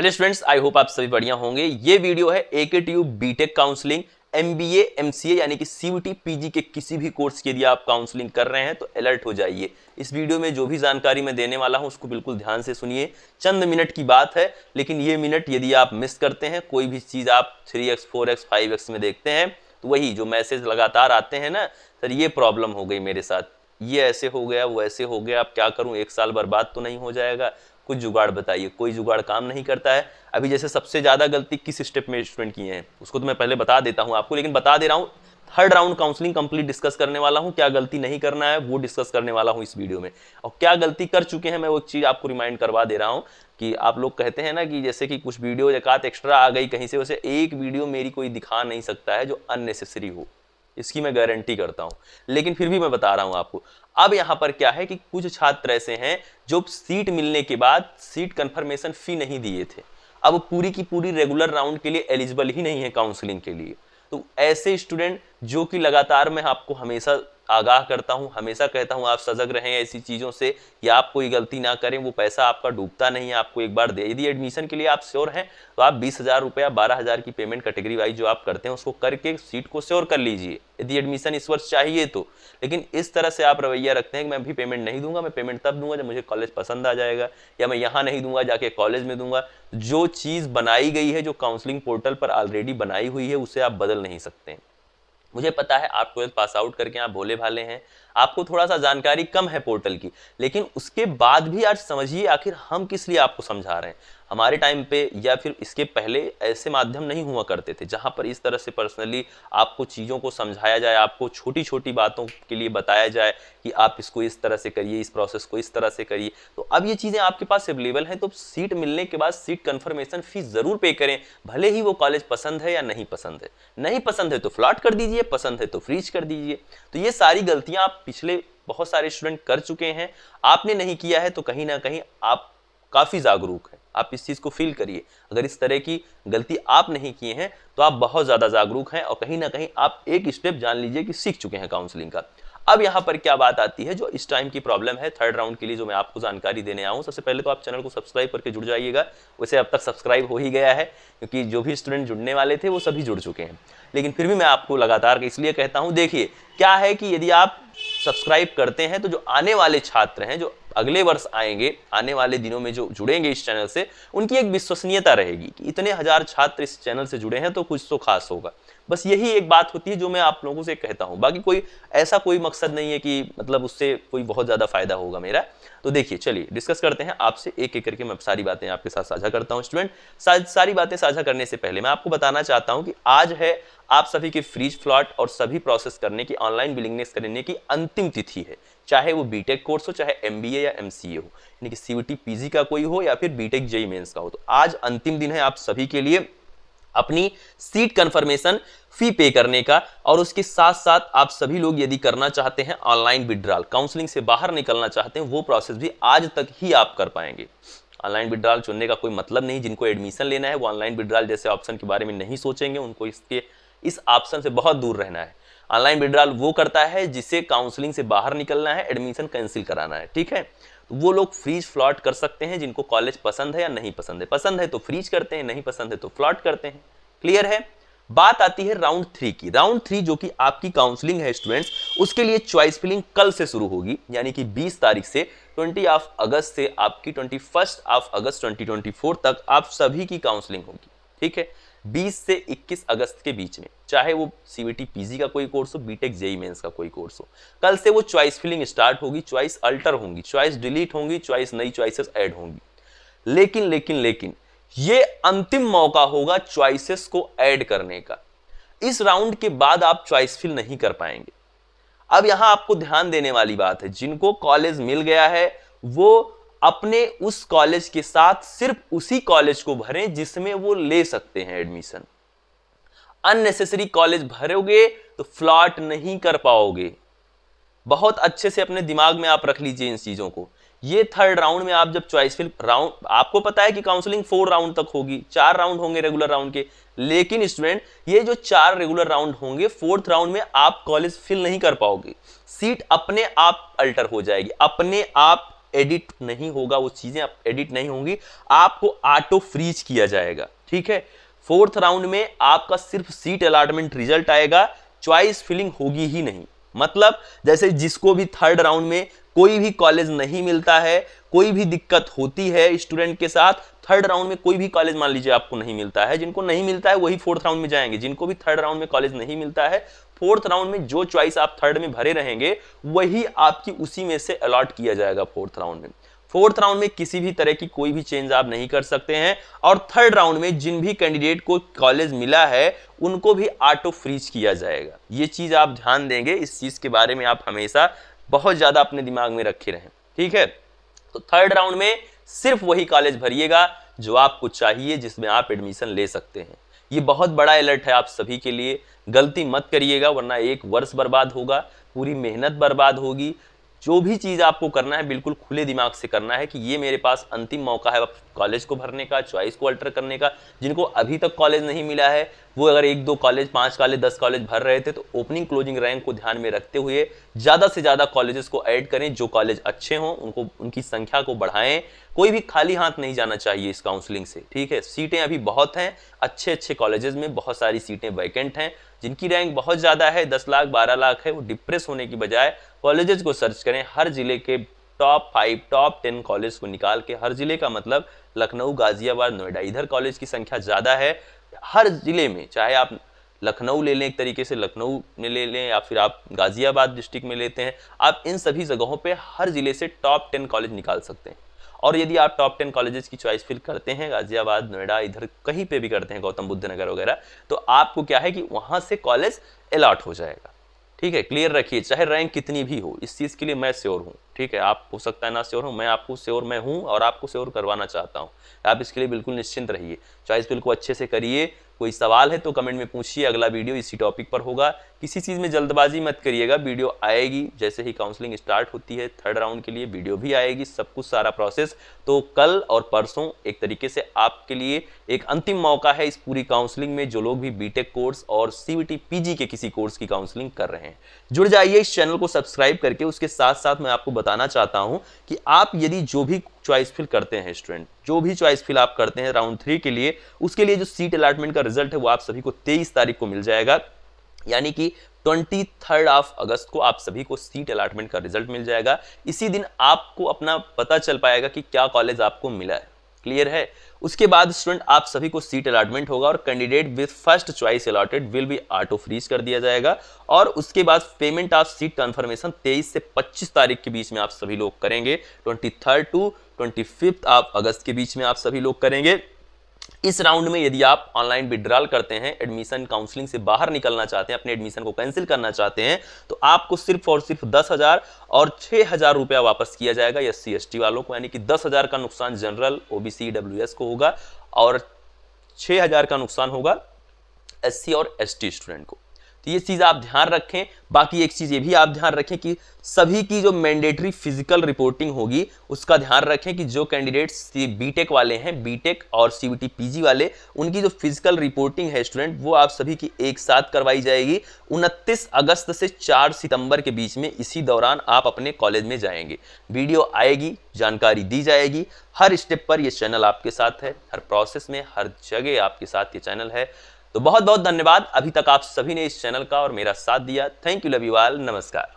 चलिए students, I hope आप सभी बढ़िया होंगे। ये वीडियो है AKTU BTech counselling MBA MCA यानी कि CUT PG के किसी भी कोर्स के लिए आप काउंसलिंग कर रहे हैं तो अलर्ट हो जाइए। इस वीडियो में जो भी जानकारी मैं देने वाला हूं उसको बिल्कुल ध्यान से सुनिए। चंद मिनट की बात है, लेकिन ये मिनट यदि आप मिस करते हैं, कोई भी चीज़ आप 3x 4x 5x में देखते हैं तो वही जो मैसेज लगातार आते हैं ना, सर ये प्रॉब्लम हो गई मेरे साथ, ये ऐसे हो गया, वो ऐसे हो गया, अब क्या करूं, एक साल बर्बाद तो नहीं हो जाएगा, कुछ जुगाड़ बताइए। कोई जुगाड़ काम नहीं करता है। अभी जैसे सबसे ज़्यादा गलती किस स्टेप में स्टूडेंट किए हैं उसको तो मैं पहले बता देता हूं आपको, लेकिन बता दे रहा हूं third round counselling complete discuss करने वाला हूं। क्या गलती नहीं करना है वो डिस्कस करने वाला हूं इस वीडियो में, और क्या गलती कर चुके हैं मैं वो चीज़ आपको रिमाइंड करवा दे रहा हूं। कि आप लोग कहते हैं ना कि जैसे कि कुछ वीडियो एक आध एक्स्ट्रा आ गई कहीं से, वैसे एक वीडियो मेरी कोई दिखा नहीं सकता है जो अननेसेसरी हो, इसकी मैं गारंटी करता हूं। लेकिन फिर भी मैं बता रहा हूं आपको। अब यहां पर क्या है कि कुछ छात्र ऐसे हैं जो सीट मिलने के बाद सीट कंफर्मेशन फी नहीं दिए थे, अब पूरी की पूरी रेगुलर राउंड के लिए एलिजिबल ही नहीं है काउंसलिंग के लिए। तो ऐसे स्टूडेंट जो कि लगातार मैं आपको हमेशा आगाह करता हूं, हमेशा कहता हूं आप सजग रहें ऐसी चीज़ों से, या आप कोई गलती ना करें, वो पैसा आपका डूबता नहीं है, आपको एक बार दे। यदि एडमिशन के लिए आप श्योर हैं तो आप 20,000 रुपया 12,000 की पेमेंट कैटेगरी वाइज जो आप करते हैं उसको करके सीट को श्योर कर लीजिए, यदि एडमिशन इस वर्ष चाहिए तो। लेकिन इस तरह से आप रवैया रखते हैं कि मैं अभी पेमेंट नहीं दूंगा, मैं पेमेंट तब दूंगा जब मुझे कॉलेज पसंद आ जाएगा, या मैं यहाँ नहीं दूंगा जाके कॉलेज में दूंगा। जो चीज़ बनाई गई है, जो काउंसलिंग पोर्टल पर ऑलरेडी बनाई हुई है, उसे आप बदल नहीं सकते हैं। मुझे पता है आप 12th पास आउट करके आप भोले भाले हैं, आपको थोड़ा सा जानकारी कम है पोर्टल की, लेकिन उसके बाद भी आज समझिए आखिर हम किस लिए आपको समझा रहे हैं। हमारे टाइम पे या फिर इसके पहले ऐसे माध्यम नहीं हुआ करते थे जहां पर इस तरह से पर्सनली आपको चीज़ों को समझाया जाए, आपको छोटी छोटी बातों के लिए बताया जाए कि आप इसको इस तरह से करिए, इस प्रोसेस को इस तरह से करिए। तो अब ये चीज़ें आपके पास अवेलेबल हैं, तो सीट मिलने के बाद सीट कन्फर्मेशन फीस ज़रूर पे करें, भले ही वो कॉलेज पसंद है या नहीं पसंद है। नहीं पसंद है तो फ्लॉट कर दीजिए, पसंद है तो फ्रीज कर दीजिए। तो ये सारी गलतियां आप पिछले बहुत सारे स्टूडेंट कर चुके हैं, आपने नहीं किया है तो कहीं ना कहीं आप काफ़ी जागरूक हैं। आप इस चीज़ को फील करिए, अगर इस तरह की गलती आप नहीं किए हैं तो आप बहुत ज़्यादा जागरूक हैं, और कहीं ना कहीं आप एक स्टेप जान लीजिए कि सीख चुके हैं काउंसलिंग का। अब यहाँ पर क्या बात आती है, जो इस टाइम की प्रॉब्लम है थर्ड राउंड के लिए जो मैं आपको जानकारी देने आऊँ। सबसे पहले तो आप चैनल को सब्सक्राइब करके जुड़ जाइएगा, वैसे अब तक सब्सक्राइब हो ही गया है क्योंकि जो भी स्टूडेंट जुड़ने वाले थे वो सभी जुड़ चुके हैं, लेकिन फिर भी मैं आपको लगातार इसलिए कहता हूँ। देखिए क्या है कि यदि आप सब्सक्राइब करते हैं तो जो आने वाले छात्र हैं, जो अगले वर्ष आएंगे, आने वाले दिनों में जो जुड़ेंगे इस चैनल से, उनकी एक विश्वसनीयता रहेगी कि इतने हजार छात्र इस चैनल से जुड़े हैं तो कुछ तो खास होगा। बस यही एक बात होती है जो मैं आप लोगों से कहता हूं, बाकी कोई ऐसा कोई मकसद नहीं है कि मतलब उससे कोई बहुत ज्यादा फायदा होगा मेरा। तो देखिए चलिए डिस्कस करते हैं आपसे, एक एक करके मैं सारी बातें आपके साथ साझा करता हूं। स्टूडेंट, सारी बातें साझा करने से पहले मैं आपको बताना चाहता हूं कि आज है आप सभी के फ्रीज फ्लॉट और सभी प्रोसेस करने की, ऑनलाइन बिलिंगनेस करने की अंतिम तिथि है। चाहे वो बीटेक कोर्स हो, चाहे MBA या MCA हो, यानी कि CUT PG का कोई हो या फिर बीटेक JEE मेंस का हो, तो आज अंतिम दिन है आप सभी के लिए अपनी सीट कंफर्मेशन फी पे करने का। और उसके साथ साथ आप सभी लोग यदि करना चाहते हैं ऑनलाइन विड्रॉल, काउंसलिंग से बाहर निकलना चाहते हैं, वो प्रोसेस भी आज तक ही आप कर पाएंगे। ऑनलाइन विड्रॉल चुनने का कोई मतलब नहीं, जिनको एडमिशन लेना है वो ऑनलाइन विड्रॉल जैसे ऑप्शन के बारे में नहीं सोचेंगे, उनको इस ऑप्शन से बहुत दूर रहना है। ऑनलाइन विड्रॉल वो करता है जिसे काउंसलिंग से बाहर निकलना है, एडमिशन कैंसिल कराना है, ठीक है। तो वो लोग फ्रीज फ्लॉट कर सकते हैं जिनको कॉलेज पसंद है या नहीं पसंद है। पसंद है तो फ्रीज करते हैं, नहीं पसंद है तो फ्लॉट करते हैं। क्लियर है। बात आती है राउंड 3 की। राउंड 3 जो कि आपकी काउंसलिंग है स्टूडेंट्स, उसके लिए चॉइस फिलिंग कल से शुरू होगी, यानी कि 20 तारीख से 20 अगस्त से आपकी 21 अगस्त 2024 तक आप सभी की काउंसलिंग होगी, ठीक है। 20 से 21 अगस्त के बीच में, चाहे वो CUT PG का कोई कोर्स हो, बीटेक JEE मेंस का कोई कोर्स हो, कल से वो चॉइस फिलिंग स्टार्ट होगी। चॉइस अल्टर होंगी, चॉइस डिलीट होंगी, चॉइस नई चॉइसेस ऐड होंगी। लेकिन ये अंतिम मौका होगा चॉइसेस को ऐड करने का। इस राउंड के बाद आप चॉइस फिल नहीं कर पाएंगे। अब यहां आपको ध्यान देने वाली बात है, जिनको कॉलेज मिल गया है वो अपने उस कॉलेज के साथ सिर्फ उसी कॉलेज को भरें जिसमें वो ले सकते हैं एडमिशन। अननेसेसरी कॉलेज भरोगे तो फ्लॉट नहीं कर पाओगे। बहुत अच्छे से अपने दिमाग में आप रख लीजिए इन चीजों को। ये थर्ड राउंड में आप जब चॉइस फिल राउंड, आपको पता है कि काउंसलिंग 4 राउंड तक होगी, 4 राउंड होंगे रेगुलर राउंड के, लेकिन स्टूडेंट ये जो 4 रेगुलर राउंड होंगे, 4th राउंड में आप कॉलेज फिल नहीं कर पाओगे। सीट अपने आप अल्टर हो जाएगी, अपने आप एडिट नहीं होगा, वो चीजें एडिट नहीं होंगी, आपको ऑटो फ्रीज किया जाएगा। ठीक है, फोर्थ राउंड में आपका सिर्फ सीट अलॉटमेंट रिजल्ट आएगा, चॉइस फिलिंग होगी ही नहीं। मतलब जैसे जिसको भी थर्ड राउंड में कोई भी कॉलेज नहीं मिलता है, कोई भी दिक्कत होती है स्टूडेंट के साथ, थर्ड राउंड में कोई भी कॉलेज मान लीजिए आपको नहीं मिलता है, जिनको नहीं मिलता है वही फोर्थ राउंड में जाएंगे, जिनको भी थर्ड राउंड में कॉलेज नहीं मिलता है, फोर्थ राउंड में जो चॉइस आप थर्ड में भरे रहेंगे वही आपकी उसी में से अलॉट किया जाएगा फोर्थ राउंड में। फोर्थ राउंड में किसी भी तरह की कोई भी चेंज आप नहीं कर सकते हैं, और थर्ड राउंड में जिन भी कैंडिडेट को कॉलेज मिला है उनको भी ऑटो फ्रीज किया जाएगा। ये चीज आप ध्यान देंगे, इस चीज के बारे में आप हमेशा बहुत ज्यादा अपने दिमाग में रखे रहें। ठीक है, तो थर्ड राउंड में सिर्फ वही कॉलेज भरिएगा जो आपको चाहिए, जिसमें आप एडमिशन ले सकते हैं। ये बहुत बड़ा अलर्ट है आप सभी के लिए, गलती मत करिएगा वरना एक वर्ष बर्बाद होगा, पूरी मेहनत बर्बाद होगी। जो भी चीज आपको करना है बिल्कुल खुले दिमाग से करना है कि ये मेरे पास अंतिम मौका है कॉलेज को भरने का, चॉइस को अल्टर करने का। जिनको अभी तक कॉलेज नहीं मिला है वो अगर 1-2 कॉलेज, 5 कॉलेज, 10 कॉलेज भर रहे थे तो ओपनिंग क्लोजिंग रैंक को ध्यान में रखते हुए ज्यादा से ज्यादा कॉलेजेस को ऐड करें। जो कॉलेज अच्छे हों उनको, उनकी संख्या को बढ़ाएं। कोई भी खाली हाथ नहीं जाना चाहिए इस काउंसलिंग से। ठीक है, सीटें अभी बहुत हैं, अच्छे अच्छे कॉलेजेस में बहुत सारी सीटें वैकेंट हैं। जिनकी रैंक बहुत ज्यादा है, 10 लाख 12 लाख है, वो डिप्रेस होने की बजाय कॉलेजेस को सर्च करें। हर जिले के टॉप 5, टॉप 10 कॉलेज को निकाल के, हर जिले का मतलब लखनऊ, गाजियाबाद, नोएडा, इधर कॉलेज की संख्या ज्यादा है। हर जिले में, चाहे आप लखनऊ ले लें, एक तरीके से लखनऊ में ले लें, या फिर आप गाजियाबाद डिस्ट्रिक्ट में लेते हैं, आप इन सभी जगहों पे हर जिले से टॉप 10 कॉलेज निकाल सकते हैं। और यदि आप टॉप 10 कॉलेजेस की चॉइस फिल करते हैं, गाजियाबाद, नोएडा, इधर कहीं पे भी करते हैं, गौतम बुद्ध नगर वगैरह, तो आपको क्या है कि वहां से कॉलेज अलॉट हो जाएगा। ठीक है, क्लियर रखिए, चाहे रैंक कितनी भी हो, इस चीज के लिए मैं श्योर हूँ। ठीक है, आप हो सकता है ना श्योर हूँ, मैं आपको श्योर मैं हूँ और आपको श्योर करवाना चाहता हूँ। आप इसके लिए बिल्कुल निश्चिंत रहिए, चॉइस फिल को अच्छे से करिए। कोई सवाल है तो कमेंट में पूछिए, अगला वीडियो इसी टॉपिक पर होगा। किसी चीज में जल्दबाजी मत करिएगा, वीडियो आएगी जैसे ही काउंसलिंग स्टार्ट होती है, थर्ड राउंड के लिए वीडियो भी आएगी, सब कुछ सारा प्रोसेस। तो कल और परसों एक तरीके से आपके लिए एक अंतिम मौका है इस पूरी काउंसलिंग में, जो लोग भी बीटेक कोर्स और सीवीटी पीजी के किसी कोर्स की काउंसलिंग कर रहे हैं। जुड़ जाइए इस चैनल को सब्सक्राइब करके। उसके साथ साथ मैं आपको बताना चाहता हूं कि आप यदि जो भी चॉइस फिल करते हैं, स्टूडेंट जो भी चॉइस फिल आप करते हैं राउंड 3 के लिए, उसके लिए जो सीट अलॉटमेंट का रिजल्ट है वो आप सभी को 23 तारीख को मिल जाएगा। यानी कि 23 अगस्त को आप सभी को सीट अलॉटमेंट का रिजल्ट मिल जाएगा। इसी दिन आपको अपना पता चल पाएगा कि क्या कॉलेज आपको मिला है। क्लियर है? उसके बाद स्टूडेंट आप सभी को सीट अलॉटमेंट होगा और candidate with first choice allotted will be auto freeze कर दिया जाएगा। और उसके बाद पेमेंट ऑफ सीट कंफर्मेशन 23 से 25 तारीख के बीच में आप सभी लोग करेंगे। 23 टू 25 ऑफ अगस्त के बीच में आप सभी लोग करेंगे। इस राउंड में यदि आप ऑनलाइन विड्रॉल करते हैं, एडमिशन काउंसलिंग से बाहर निकलना चाहते हैं, अपने एडमिशन को कैंसिल करना चाहते हैं, तो आपको सिर्फ और सिर्फ 10,000 और 6,000 रुपया वापस किया जाएगा SC ST वालों को। यानी कि 10,000 का नुकसान जनरल OBC EWS को होगा और 6,000 का नुकसान होगा SC और ST स्टूडेंट को। तो ये चीज आप ध्यान रखें। बाकी एक चीज ये भी आप ध्यान रखें कि सभी की जो मैंडेटरी फिजिकल रिपोर्टिंग होगी उसका ध्यान रखें कि जो कैंडिडेट्स बीटेक वाले हैं, बीटेक और CVT PG वाले, उनकी जो फिजिकल रिपोर्टिंग है स्टूडेंट, वो आप सभी की एक साथ करवाई जाएगी 29 अगस्त से 4 सितंबर के बीच में। इसी दौरान आप अपने कॉलेज में जाएंगे, वीडियो आएगी, जानकारी दी जाएगी। हर स्टेप पर ये चैनल आपके साथ है, हर प्रोसेस में, हर जगह आपके साथ ये चैनल है। तो बहुत बहुत धन्यवाद अभी तक आप सभी ने इस चैनल का और मेरा साथ दिया। Thank you, love you all, नमस्कार।